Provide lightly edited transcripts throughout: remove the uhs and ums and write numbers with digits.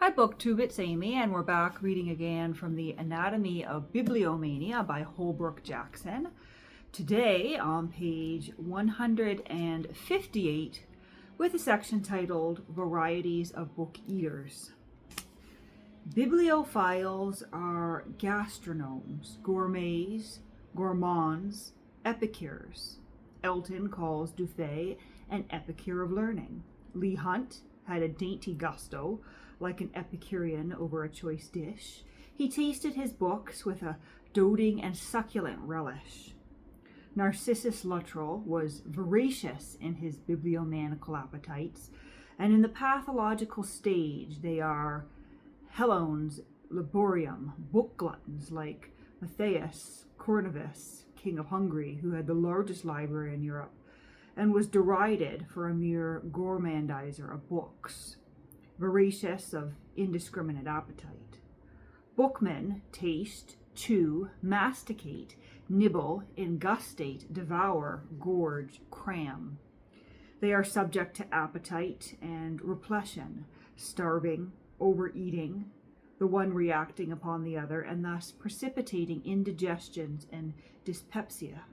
Hi BookTube, it's Amy, and we're back reading again from the Anatomy of Bibliomania by Holbrook Jackson. Today on page 158 with a section titled Varieties of Book Eaters. Bibliophiles are gastronomes, gourmets, gourmands, epicures. Elton calls Dufay an epicure of learning. Leigh Hunt had a dainty gusto, like an Epicurean over a choice dish. He tasted his books with a doting and succulent relish. Narcissus Luttrell was voracious in his bibliomaniacal appetites, and in the pathological stage they are Helones laborium, book gluttons like Matthias Corvinus, king of Hungary, who had the largest library in Europe, and was derided for a mere gourmandizer of books. Voracious of indiscriminate appetite. Bookmen taste, chew, masticate, nibble, ingustate, devour, gorge, cram. They are subject to appetite and repletion, starving, overeating, the one reacting upon the other, and thus precipitating indigestions and dyspepsia.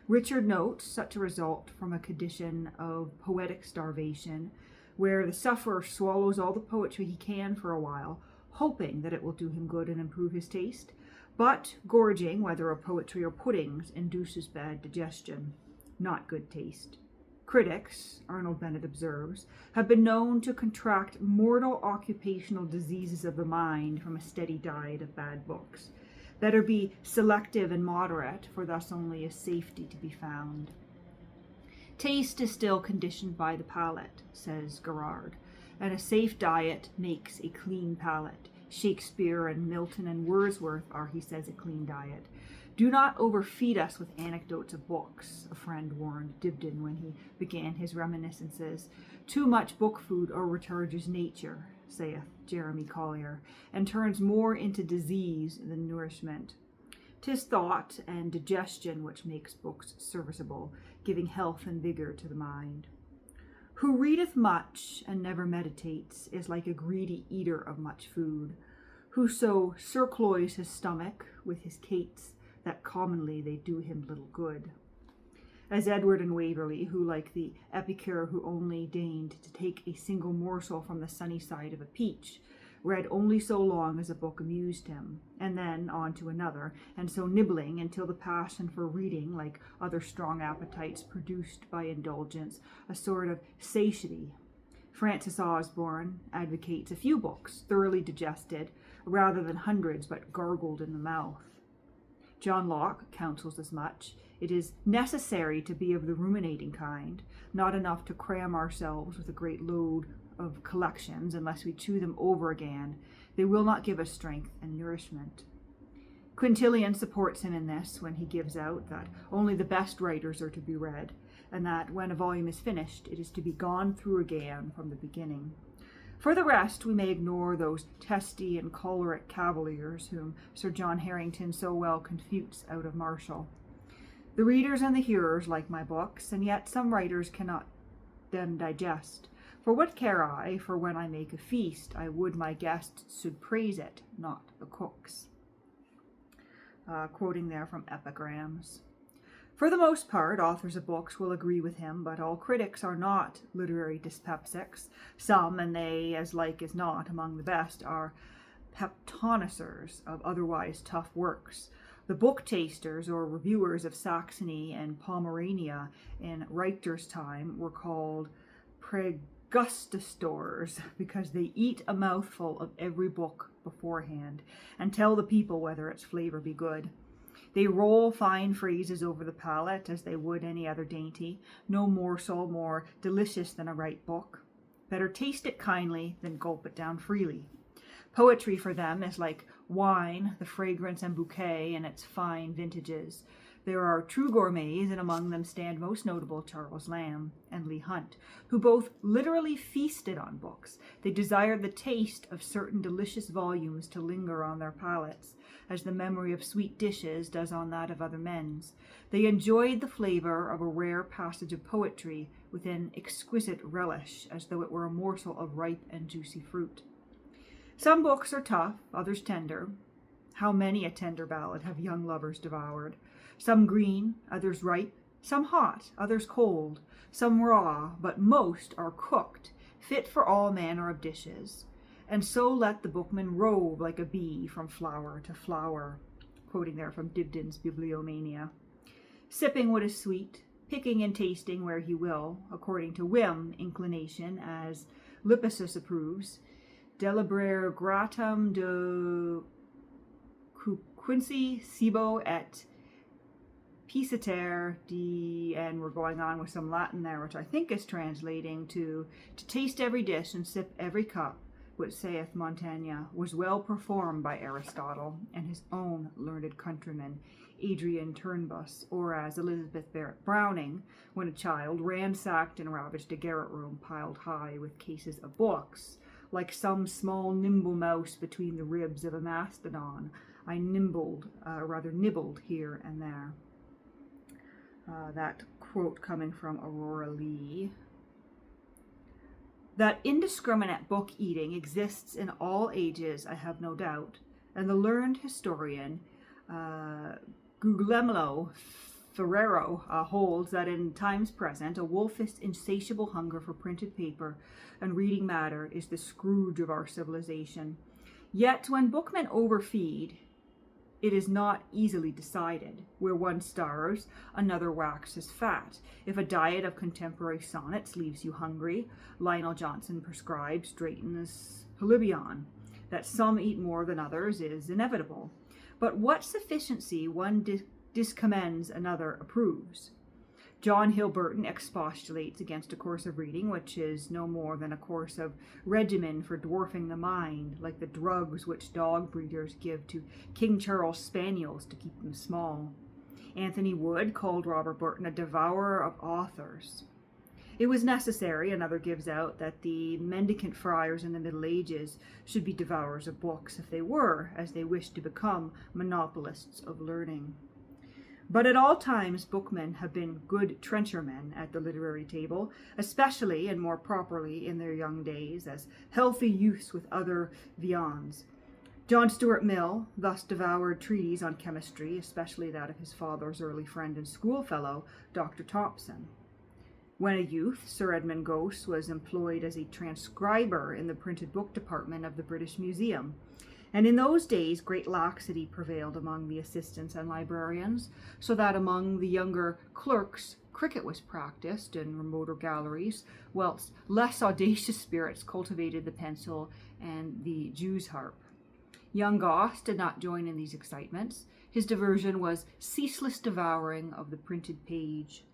Richard notes such a result from a condition of poetic starvation, where the sufferer swallows all the poetry he can for a while, hoping that it will do him good and improve his taste, but gorging, whether of poetry or puddings, induces bad digestion, not good taste. Critics, Arnold Bennett observes, have been known to contract mortal occupational diseases of the mind from a steady diet of bad books. Better be selective and moderate, for thus only is safety to be found. Taste is still conditioned by the palate, says Gerard, and a safe diet makes a clean palate. Shakespeare and Milton and Wordsworth are, he says, a clean diet. Do not overfeed us with anecdotes of books, a friend warned Dibdin when he began his reminiscences. Too much book food overcharges nature, saith Jeremy Collier, and turns more into disease than nourishment. 'Tis thought and digestion which makes books serviceable, giving health and vigor to the mind. Who readeth much and never meditates is like a greedy eater of much food. Whoso surcloys his stomach with his cates, that commonly they do him little good. As Edward and Waverley, who, like the epicure who only deigned to take a single morsel from the sunny side of a peach, read only so long as a book amused him, and then on to another, and so nibbling until the passion for reading, like other strong appetites, produced by indulgence a sort of satiety. Francis Osborne advocates a few books, thoroughly digested, rather than hundreds but gargled in the mouth. John Locke counsels as much. It is necessary to be of the ruminating kind, not enough to cram ourselves with a great load of collections unless we chew them over again. They will not give us strength and nourishment. Quintilian supports him in this when he gives out that only the best writers are to be read, and that when a volume is finished, it is to be gone through again from the beginning. For the rest, we may ignore those testy and choleric cavaliers whom Sir John Harrington so well confutes out of Martial. The readers and the hearers like my books, and yet some writers cannot them digest. For what care I, for when I make a feast, I would my guests should praise it, not the cooks. Quoting there from Epigrams. For the most part, authors of books will agree with him, but all critics are not literary dyspeptics. Some, and they as like as not among the best, are peptonicers of otherwise tough works. The book tasters or reviewers of Saxony and Pomerania in Richter's time were called pregustastors because they eat a mouthful of every book beforehand and tell the people whether its flavor be good. They roll fine phrases over the palate as they would any other dainty, no morsel more delicious than a right book. Better taste it kindly than gulp it down freely. Poetry for them is like wine, the fragrance and bouquet in its fine vintages. There are true gourmets, and among them stand most notable Charles Lamb and Leigh Hunt, who both literally feasted on books. They desired the taste of certain delicious volumes to linger on their palates, as the memory of sweet dishes does on that of other men's. They enjoyed the flavor of a rare passage of poetry with an exquisite relish, as though it were a morsel of ripe and juicy fruit. Some books are tough, others tender. How many a tender ballad have young lovers devoured? Some green, others ripe, some hot, others cold, some raw, but most are cooked, fit for all manner of dishes. And so let the bookman rove like a bee from flower to flower, quoting there from Dibdin's Bibliomania, sipping what is sweet, picking and tasting where he will, according to whim, inclination, as Lippius approves, deliberare gratum de quincy sibo et pisciter de, and we're going on with some Latin there, which I think is translating to taste every dish and sip every cup, which saith Montaigne, was well performed by Aristotle and his own learned countryman, Adrian Turnbus, or as Elizabeth Barrett Browning, when a child, ransacked and ravaged a garret room piled high with cases of books, like some small nimble mouse between the ribs of a mastodon. I nibbled here and there. That quote coming from Aurora Leigh. That indiscriminate book eating exists in all ages, I have no doubt, and the learned historian Guglielmo Ferrero holds that in times present a wolfish insatiable hunger for printed paper and reading matter is the scourge of our civilization. Yet when bookmen overfeed, it is not easily decided. Where one starves, another waxes fat. If a diet of contemporary sonnets leaves you hungry, Lionel Johnson prescribes Drayton's Polybion. That some eat more than others is inevitable. But what sufficiency one discommends, another approves. John Hill Burton expostulates against a course of reading which is no more than a course of regimen for dwarfing the mind, like the drugs which dog breeders give to King Charles spaniels to keep them small. Anthony Wood called Robert Burton a devourer of authors. It was necessary, another gives out, that the mendicant friars in the Middle Ages should be devourers of books if they were, as they wished to become, monopolists of learning. But at all times bookmen have been good trenchermen at the literary table, especially and more properly in their young days, as healthy youths with other viands. John Stuart Mill thus devoured treatises on chemistry, especially that of his father's early friend and schoolfellow, Dr. Thomson. When a youth, Sir Edmund Gosse was employed as a transcriber in the printed book department of the British Museum. And in those days, great laxity prevailed among the assistants and librarians, so that among the younger clerks, cricket was practiced in remoter galleries, whilst less audacious spirits cultivated the pencil and the Jew's harp. Young Gosse did not join in these excitements. His diversion was ceaseless devouring of the printed page,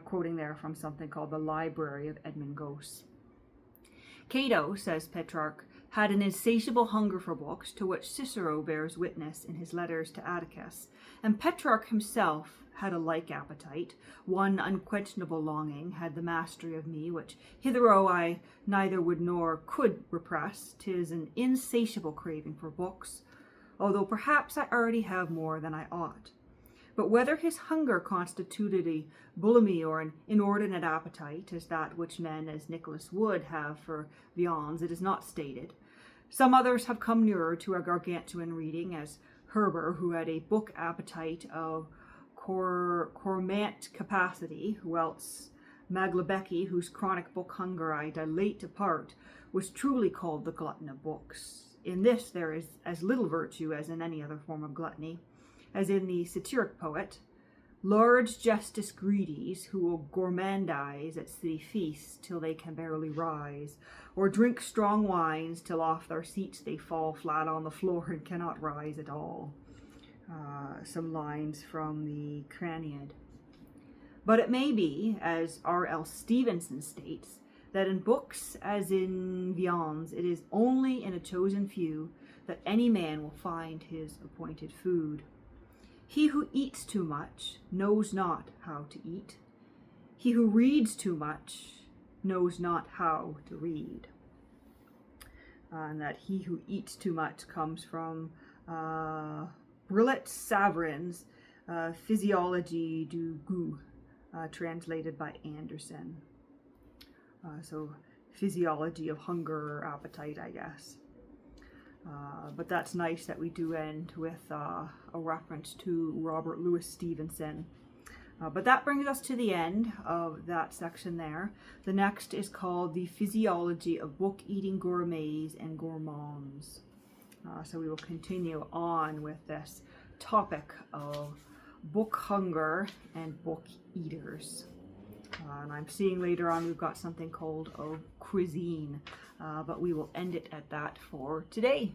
quoting there from something called the Library of Edmund Gosse. Cato, says Petrarch, had an insatiable hunger for books, to which Cicero bears witness in his letters to Atticus, and Petrarch himself had a like appetite. One unquenchable longing had the mastery of me, which hitherto I neither would nor could repress. 'Tis an insatiable craving for books, although perhaps I already have more than I ought. But whether his hunger constituted a bulimie or an inordinate appetite, as that which men as Nicholas Wood have for viands, it is not stated. Some others have come nearer to a gargantuan reading, as Herber, who had a book appetite of cormant capacity, whilst Maglebecki, whose chronic book hunger I dilate apart, was truly called the glutton of books. In this there is as little virtue as in any other form of gluttony, as in the satiric poet. Large justice greedies, who will gourmandize at city feasts till they can barely rise, or drink strong wines till off their seats they fall flat on the floor and cannot rise at all. Some lines from the Craneid. But it may be, as R.L. Stevenson states, that in books as in viands it is only in a chosen few that any man will find his appointed food. He who eats too much knows not how to eat. He who reads too much knows not how to read. And that he who eats too much comes from Brillat Savarin's Physiologie du Goût, translated by Anderson. So physiology of hunger or appetite, I guess. But that's nice that we do end with a reference to Robert Louis Stevenson. But that brings us to the end of that section there. The next is called The Physiology of Book-Eating Gourmets and Gourmands. So we will continue on with this topic of book hunger and book eaters. And I'm seeing later on we've got something called cuisine, but we will end it at that for today.